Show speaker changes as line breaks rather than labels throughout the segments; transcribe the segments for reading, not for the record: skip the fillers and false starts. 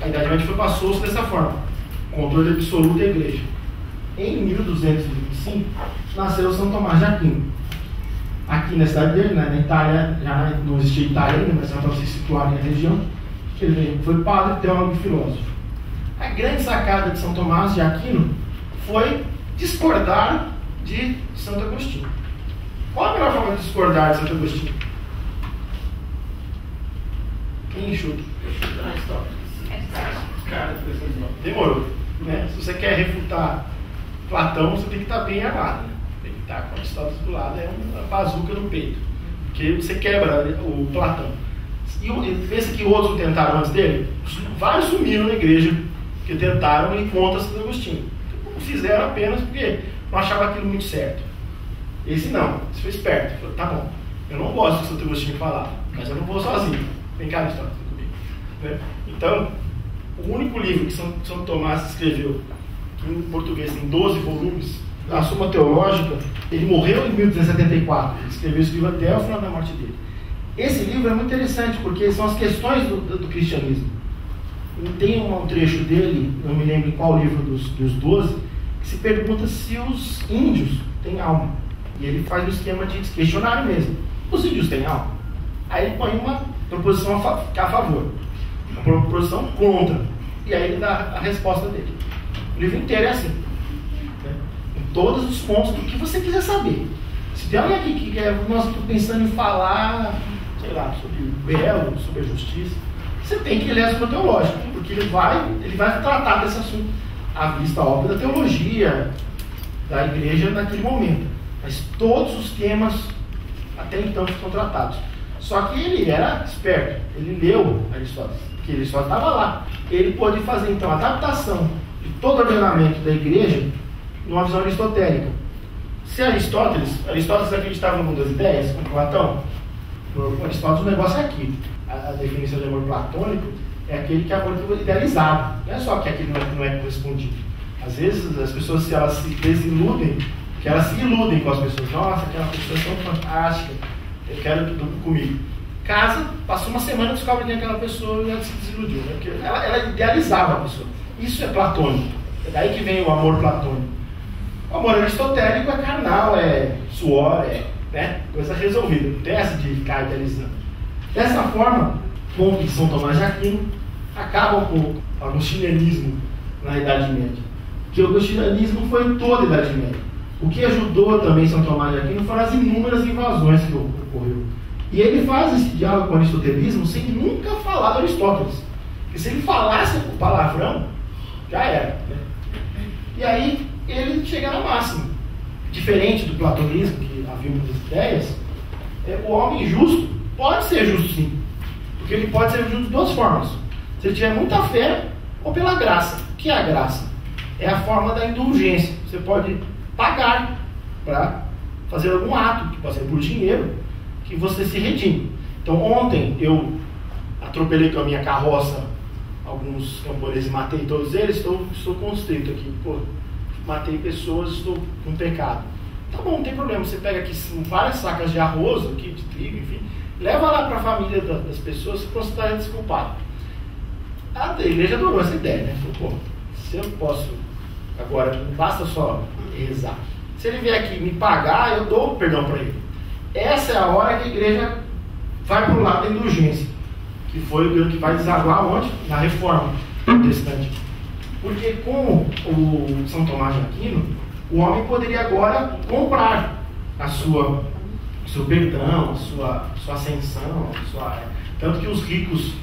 A Idade Média passou-se dessa forma, controle absoluto da igreja. Em 1225, nasceu São Tomás de Aquino. Aqui na cidade dele, né, na Itália, já não existia Itália ainda, mas já estava se situado na região. Ele foi padre, teólogo e filósofo. A grande sacada de São Tomás de Aquino foi discordar de Santo Agostinho. Qual a melhor forma de discordar de Santo Agostinho? Quem chuta? Demorou. Né? Se você quer refutar Platão, você tem que estar bem armado. Né? Tem que estar com Aristóteles do lado, é uma bazuca no peito. Porque você quebra o Platão. E pensa que outros tentaram antes dele? Vários sumiram na igreja que tentaram ir contra Santo Agostinho. Fizeram apenas porque não achavam aquilo muito certo. Esse não, esse foi esperto. Falou, tá bom, eu não gosto do que Santo Agostinho falava, mas eu não vou sozinho. Vem cá, Aristóteles, comigo. Né? Então, o único livro que São Tomás escreveu, que em português tem 12 volumes, a Suma Teológica, ele morreu em 1274. Ele escreveu esse livro até o final da morte dele. Esse livro é muito interessante, porque são as questões do cristianismo. E tem um trecho dele, não me lembro em qual livro dos 12, que se pergunta se os índios têm alma. E ele faz um esquema de questionário mesmo. Os índios têm alma? Aí ele põe uma proposição a favor, uma proposição contra. E aí ele dá a resposta dele. O livro inteiro é assim. Né? Em todos os pontos do que você quiser saber. Se tem alguém aqui que nós estamos pensando em falar, sei lá, sobre o belo, sobre a justiça, você tem que ler a Suma Teológica, porque ele vai tratar desse assunto à vista óbvia da teologia da igreja naquele momento. Mas todos os temas até então estão tratados. Só que ele era esperto, ele leu Aristóteles, porque Aristóteles estava lá. Ele pôde fazer então a adaptação de todo o ordenamento da igreja numa visão aristotélica. Se Aristóteles acreditava no mundo das ideias, como Platão, o Aristóteles o negócio é aqui. A definição de amor platônico é aquele que é amor idealizado. Não é só que aquele não é correspondido. Às vezes as pessoas, se elas se desiludem, que elas se iludem com as pessoas. Nossa, aquela pessoa é tão fantástica, eu quero tudo comigo. Casa, passou uma semana, descobre quem é aquela pessoa e ela se desiludiu. Né? Porque ela idealizava a pessoa. Isso é platônico. É daí que vem o amor platônico. O amor aristotélico é carnal, é suor, né? Coisa resolvida. Não tem essa de ficar idealizando. Dessa forma, com que São Tomás de Aquino acaba um pouco o agostinianismo na Idade Média. Que o agostinianismo foi em toda a Idade Média. O que ajudou também São Tomás de Aquino foram as inúmeras invasões que ocorreu. E ele faz esse diálogo com o aristotelismo sem nunca falar de Aristóteles. Porque se ele falasse o palavrão, já era. Né? E aí ele chega na máxima. Diferente do platonismo, que havia muitas ideias, o homem justo pode ser justo sim. Porque ele pode ser justo de duas formas. Se ele tiver muita fé ou pela graça. O que é a graça? É a forma da indulgência. Você pode pagar para fazer algum ato, que pode ser por dinheiro, que você se redime. Então ontem eu atropelei com a minha carroça alguns camponeses e matei todos eles, estou constrito aqui. Pô, matei pessoas, estou com pecado. Tá bom, não tem problema. Você pega aqui várias sacas de arroz, aqui, de trigo, enfim, leva lá para a família das pessoas e considera desculpado. A igreja adorou essa ideia, né? Falou, pô, se eu posso agora, não basta só rezar. Se ele vier aqui me pagar, eu dou perdão para ele. Essa é a hora que a igreja vai para o lado da indulgência, que foi o que vai desaguar onde? Na reforma protestante. Porque com o São Tomás de Aquino, o homem poderia agora comprar o seu perdão, a sua ascensão, tanto que os ricos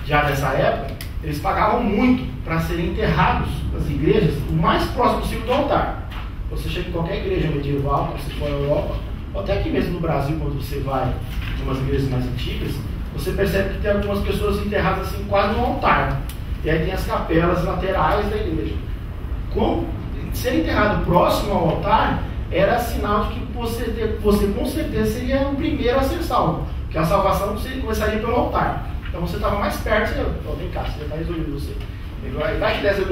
já nessa época, eles pagavam muito para serem enterrados nas igrejas o mais próximo possível do altar. Você chega em qualquer igreja medieval, quando você for na Europa, ou até aqui mesmo no Brasil, quando você vai em umas igrejas mais antigas, você percebe que tem algumas pessoas enterradas assim quase no altar. E aí tem as capelas laterais da igreja. Ser enterrado próximo ao altar era sinal de que você com certeza seria o primeiro a ser salvo. Porque a salvação começaria pelo altar. Então você estava mais perto, vem cá, você já está resolvido você. Vai que desse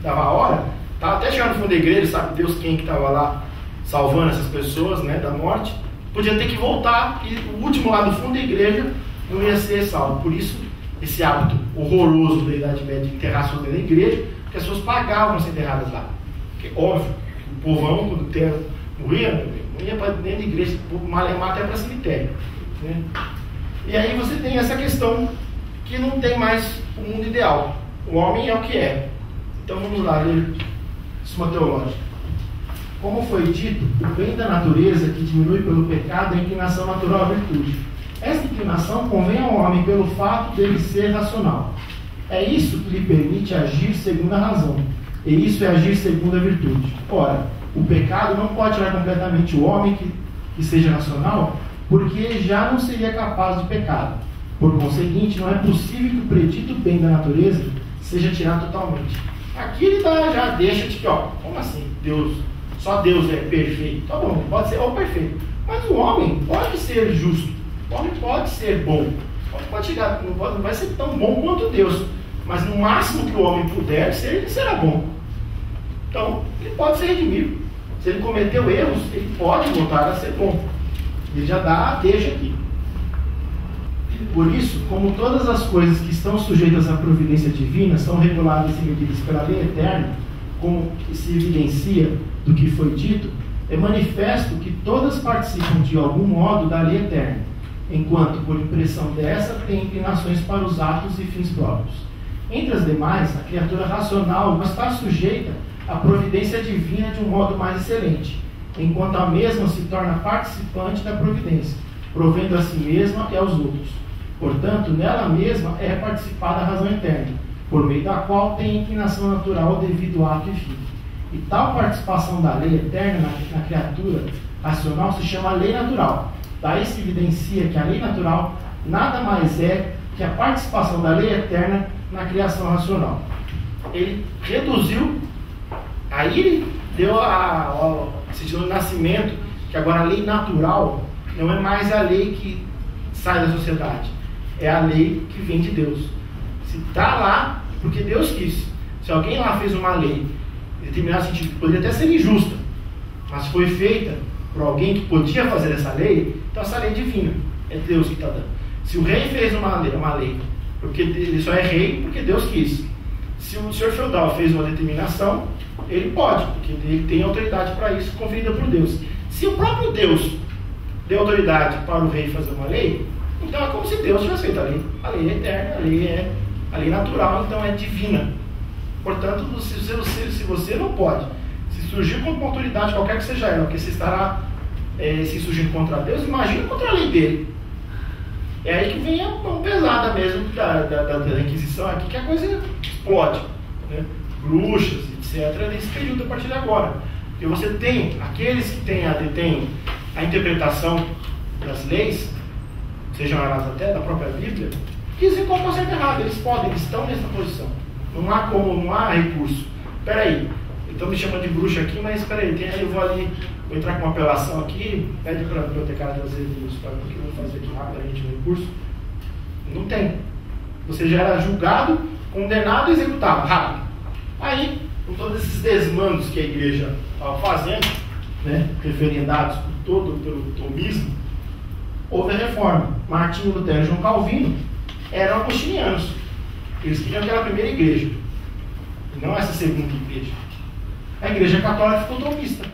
dava a hora, estava até chegando no fundo da igreja, sabe Deus quem que estava lá salvando essas pessoas, né, da morte. Podia ter que voltar, e o último lá do fundo da igreja não ia ser salvo. Por isso esse hábito horroroso da Idade Média de enterrar as pessoas dentro da igreja, porque as pessoas pagavam para ser enterradas lá. Porque, óbvio, o povão, quando morria, não ia para dentro da igreja, o povo malemar até para cemitério. Né? E aí você tem essa questão que não tem mais o mundo ideal. O homem é o que é. Então vamos lá ler Suma Teológica. Como foi dito, o bem da natureza que diminui pelo pecado é a inclinação natural à virtude. Esta inclinação convém ao homem pelo fato dele ser racional. É isso que lhe permite agir segundo a razão. E isso é agir segundo a virtude. Ora, o pecado não pode tirar completamente o homem que seja racional, porque já não seria capaz de pecado. Por conseguinte, não é possível que o predito bem da natureza seja tirado totalmente. Aqui ele já deixa de que, como assim? Só Deus é perfeito. Tá bom, pode ser perfeito. Mas o homem pode ser justo. O homem pode ser bom. Pode chegar, não vai ser tão bom quanto Deus. Mas no máximo que o homem puder ser, ele será bom. Então, ele pode ser redimido. Se ele cometeu erros, ele pode voltar a ser bom. Ele já deixa aqui. Por isso, como todas as coisas que estão sujeitas à providência divina são reguladas e medidas pela lei eterna, como se evidencia do que foi dito, é manifesto que todas participam de algum modo da lei eterna, enquanto, por impressão dessa, têm inclinações para os atos e fins próprios. Entre as demais, a criatura racional não está sujeita à providência divina de um modo mais excelente, enquanto a mesma se torna participante da providência, provendo a si mesma e aos outros. Portanto, nela mesma é participada a razão eterna, por meio da qual tem inclinação natural devido ao ato e fim. E tal participação da lei eterna na criatura racional se chama lei natural. Daí se evidencia que a lei natural nada mais é que a participação da lei eterna na criação racional. Ele reduziu, aí ele deu sentido do nascimento, que agora a lei natural não é mais a lei que sai da sociedade, é a lei que vem de Deus. Se está lá, porque Deus quis. Se alguém lá fez uma lei, em determinado sentido, poderia até ser injusta, mas foi feita por alguém que podia fazer essa lei, então essa lei é divina, é Deus que está dando. Se o rei fez uma lei, porque ele só é rei porque Deus quis. Se o senhor feudal fez uma determinação, ele pode, porque ele tem autoridade para isso, conferida por Deus. Se o próprio Deus deu autoridade para o rei fazer uma lei, então é como se Deus tivesse feito a lei. A lei é eterna, a lei natural, então é divina. Portanto, se você não pode, se surgir contra uma autoridade, qualquer que seja ela, porque você estará se surgindo contra Deus, imagina contra a lei dele. É aí que vem a mão pesada mesmo da Inquisição aqui, que a coisa explode. Né? Bruxas, etc., nesse período a partir de agora. Porque você tem aqueles que têm a interpretação das leis, sejam elas até da própria Bíblia, que dizem qual é o certo e errado. Eles estão nessa posição. Não há recurso. Espera aí, estão me chamando de bruxa aqui, mas espera aí, eu vou entrar com uma apelação aqui, pede para a bibliotecária trazer os papiros que eu vou fazer aqui rapidamente no recurso. Não tem. Você já era julgado, condenado e executado, rápido. Aí, com todos esses desmandos que a igreja estava fazendo, né, referendados pelo tomismo, houve a reforma. Martinho Lutero e João Calvino eram agostinianos. Eles queriam aquela primeira igreja, e não essa segunda igreja. A igreja católica ficou tomista.